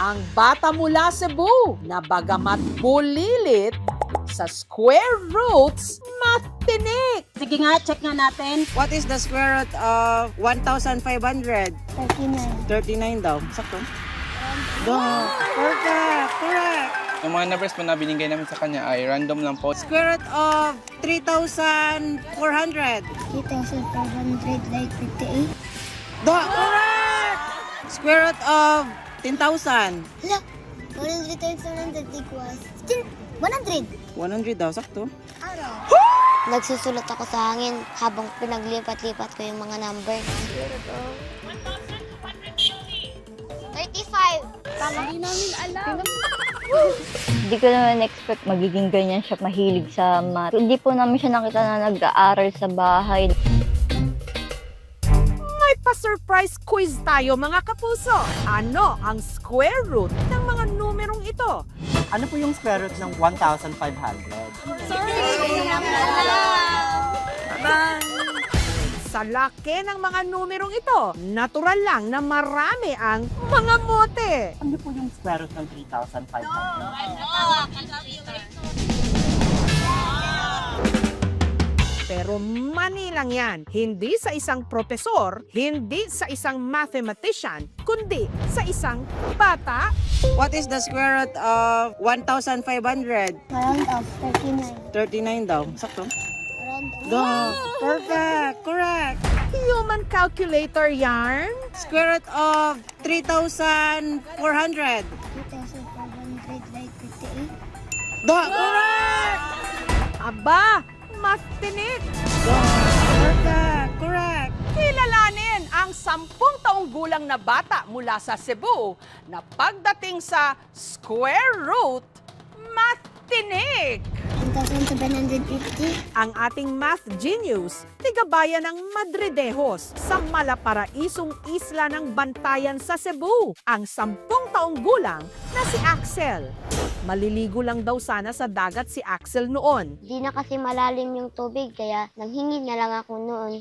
ang bata mula Cebu na bagamat bulilit sa square roots, matinik. Sige nga, check nga natin. What is the square root of 1,500? 39. 39 daw. Sakto? Perfect! Correct! Yung mga numbers po na binigay namin sa kanya ay random lang po. Square root of 3,400. 3,558. Correct! Square root of 10,000. Hala, 100 times 100 equals 100. 100 daw. Sakto? Araw. Nagsusulat ako sa hangin habang pinaglipat-lipat ko yung mga number. 35. Tama. Hindi namin alam. Hindi ko naman expect magiging ganyan siya, mahilig sa math. Hindi po namin siya nakita na nag-aaral sa bahay. May pa-surprise quiz tayo mga kapuso. Ano ang square root ng mga numerong ito? Ano po yung square root ng 1,500? Sa laki ng mga numerong ito, natural lang na marami ang mga mote. Ano po yung square root ng 3,500? Pero mani lang yan. Hindi sa isang profesor, hindi sa isang mathematician, kundi sa isang bata. What is the square root of 1,500? Round of 39. 39 daw. Sakto? Round of Perfect! Correct! Human calculator yarn. Square root of 3,400. 2,558. Correct! Aba, mas tinik. Perfect! Correct! Kilalanin ang 10 taong gulang na bata mula sa Cebu na pagdating sa square root, matinik. 1,750. Ang ating math genius, tigabayan ng Madridejos sa malaparaisong isla ng Bantayan sa Cebu, ang 10 taong gulang na si Axel. Maliligo lang daw sana sa dagat si Axel noon. Di na kasi malalim yung tubig kaya nanghingi na lang ako noon.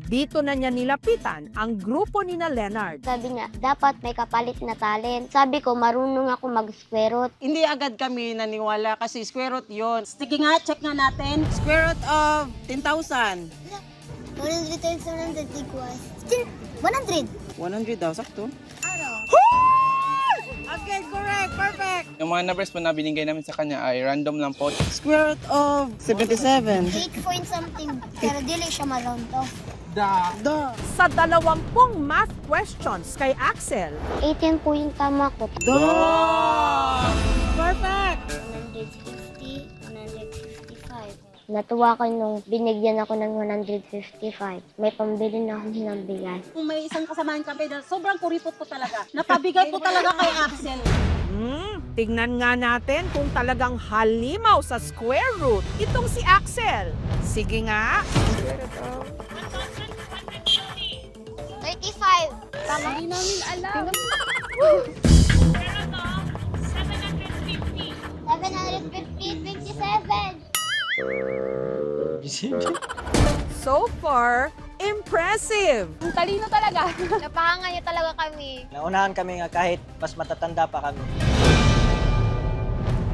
Dito na niya nilapitan ang grupo ni na Leonard. Sabi niya, dapat may kapalit na talent. Sabi ko, marunong ako mag-square root. Hindi agad kami naniwala kasi square root yun. Sige nga, check nga natin. Square root of 10,000. 100 times 100 equals 100. 100 daw. Sakto? Araw. Okay, correct. Perfect. Yung mga numbers po na binigay namin sa kanya ay random lang po. Square root of 77. 8 point something. Pero dili siya ma-round off. Sa 20 math questions kay Axel, 18 po yung tama ko. Perfect. 150, 155. Natuwa ko nung binigyan ako ng 155. May pambili na akong hinambigan. Kung may isang kasamahan kami, sobrang kuripot ko talaga. Napabigay ko talaga kay Axel. tignan nga natin kung talagang halimaw sa square root itong si Axel. Sige nga. 35. Tama. Hindi namin alam. 750, 27. So far, impressive. Ang talino talaga. Napahangan niyo talaga kami. Naunahan kami nga kahit mas matatanda pa kami.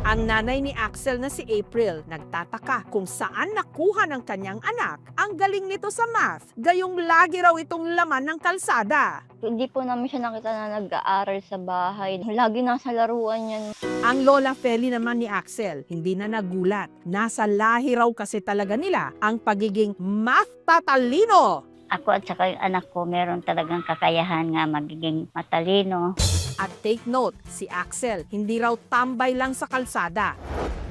Ang nanay ni Axel na si April nagtataka kung saan nakuha ng kanyang anak ang galing nito sa math, gayong lagi raw itong laman ng kalsada. Hindi po namin siya nakita na nag-aaral sa bahay. Lagi nasa laruan yan. Ang lola Feli naman ni Axel, hindi na nagulat. Nasa lahi raw kasi talaga nila ang pagiging math tatalino. Ako at saka yung anak ko, meron talagang kakayahan nga magiging matalino. At take note, si Axel hindi raw tambay lang sa kalsada.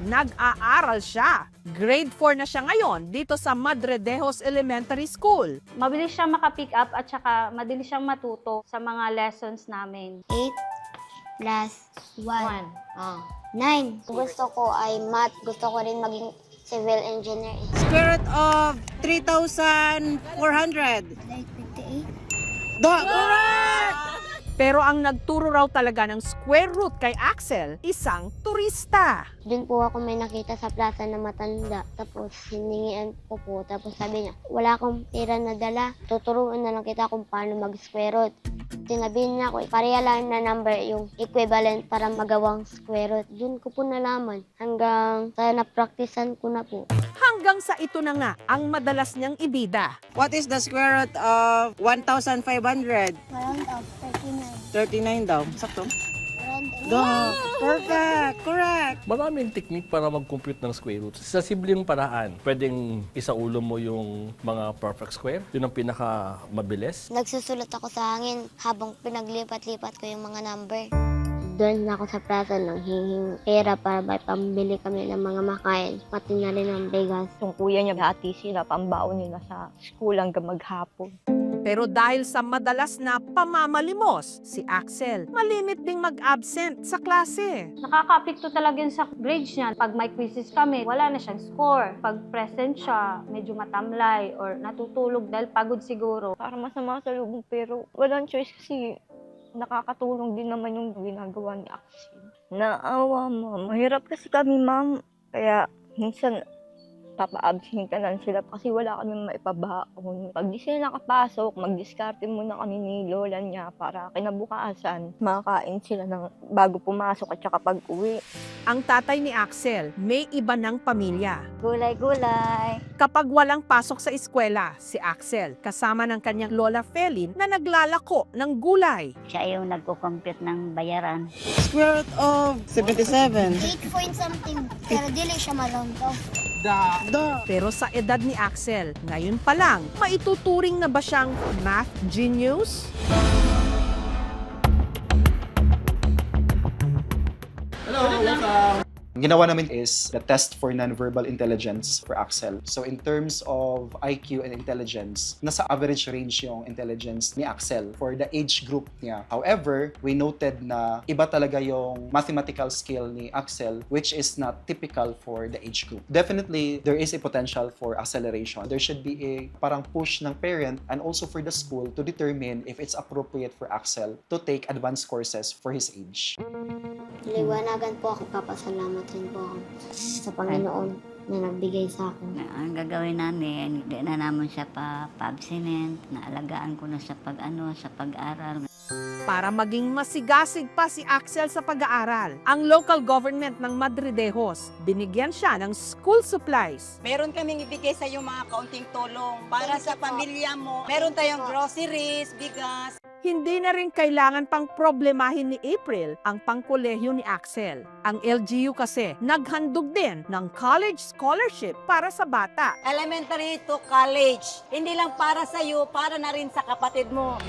Nag-aaral siya. Grade 4 na siya ngayon dito sa Madridejos Elementary School. Mabilis siyang makapick up at saka madalis siyang matuto sa mga lessons namin. 8 plus 1. 9. Gusto ko ay math. Gusto ko rin maging civil engineer. Square root of 3,400. Like 58. Correct! Pero ang nagturo raw talaga ng square root kay Axel, isang turista. Doon po ako may nakita sa plaza na matanda. Tapos hiningian ko po. Tapos sabi niya, wala akong pera na dala. Tuturuan na lang kita kung paano mag-square root. Sinabihin niya ako, pareha lang na number yung equivalent para magawang square root. Doon ko po nalaman hanggang sa napraktisan ko na po. Hanggang sa ito na nga ang madalas niyang ibida. What is the square root of 1,500? Round of 39 daw. Sakto? 39. Duh! Perfect! Correct! Maraming technique para mag-compute ng square root. Sa simpleng paraan, pwedeng isaulo mo yung mga perfect square. Yun ang pinakamabilis. Nagsusulat ako sa hangin habang pinaglipat-lipat ko yung mga number. Doon ako sa plaza nang hinging pera para may pambili kami ng mga makain, pati na rin ng bigas. Yung kuya niya, hati sila, pambaon nila sa school hanggang maghapon. Pero dahil sa madalas na pamamalimos, si Axel malimit ding mag-absent sa klase. Nakaka-apekto talaga yun sa grades niya. Pag may quizzes kami, wala na siyang score. Pag present siya, medyo matamlay or natutulog dahil pagod siguro. Parang masama sa lubong pero walang choice kasi nakakatulong din naman yung ginagawa ni Axel. Naawa, ma'am. Mahirap kasi kami, ma'am. Kaya minsan papa-absent ka lang sila kasi wala kami maipabaon. Pag di sila nakapasok, mag-diskarte muna kami ni lola niya para kinabukasan makakain sila ng bago pumasok at saka pag-uwi. Ang tatay ni Axel may iba ng pamilya. Gulay-gulay. Kapag walang pasok sa eskwela, si Axel kasama ng kanyang lola Felin na naglalako ng gulay. Siya yung nagko-compute ng bayaran. Square root of 77. 8 point something, pero dili siya ma-round off. Duh! Pero sa edad ni Axel, ngayon pa lang, maituturing na ba siyang math genius? Ginawa namin is the test for nonverbal intelligence for Axel. So in terms of IQ and intelligence, nasa average range yung intelligence ni Axel for the age group niya. However, we noted na iba talaga yung mathematical skill ni Axel, which is not typical for the age group. Definitely, there is a potential for acceleration. There should be a parang push ng parent and also for the school to determine if it's appropriate for Axel to take advanced courses for his age. Liwanagan po ako, papasalamat rin po ako sa Panginoon na nagbigay sa akin. Ang gagawin namin, hindi na naman siya pa-abstinent, naalagaan ko na sa pag-aral. Para maging masigasig pa si Axel sa pag-aaral, ang local government ng Madridejos, binigyan siya ng school supplies. Meron kaming ibigay sa iyo mga kaunting tulong para sa pamilya mo. Meron tayong groceries, bigas. Hindi na rin kailangan pang problemahin ni April ang pangkolehiyo ni Axel. Ang LGU kasi naghandog din ng college scholarship para sa bata. Elementary to college. Hindi lang para sa iyo, para na rin sa kapatid mo.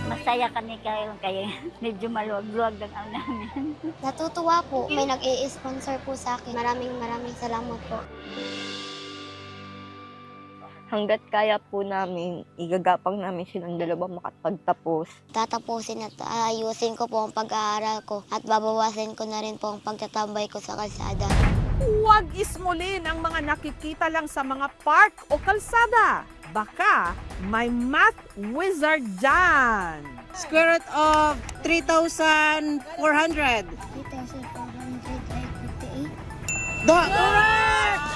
Masaya kami kayo, kaya medyo maluwag-luwag lang ang namin. Natutuwa po, may nag-i-sponsor po sa akin. Maraming salamat po. Hanggat kaya po namin, igagapang namin silang dalawa makapagtapos. Tatapusin at ayusin ko po ang pag-aaral ko at babawasin ko na rin po ang pagtatambay ko sa kalsada. Huwag ismulin ang mga nakikita lang sa mga park o kalsada. Baka may math wizard dyan. Square root of 3,400. 3,458. Duh! Correct!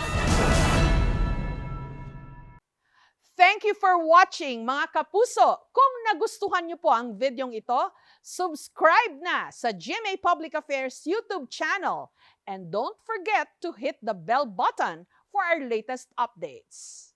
Thank you for watching, mga kapuso. Kung nagustuhan niyo po ang videong ito, subscribe na sa GMA Public Affairs YouTube channel. And don't forget to hit the bell button for our latest updates.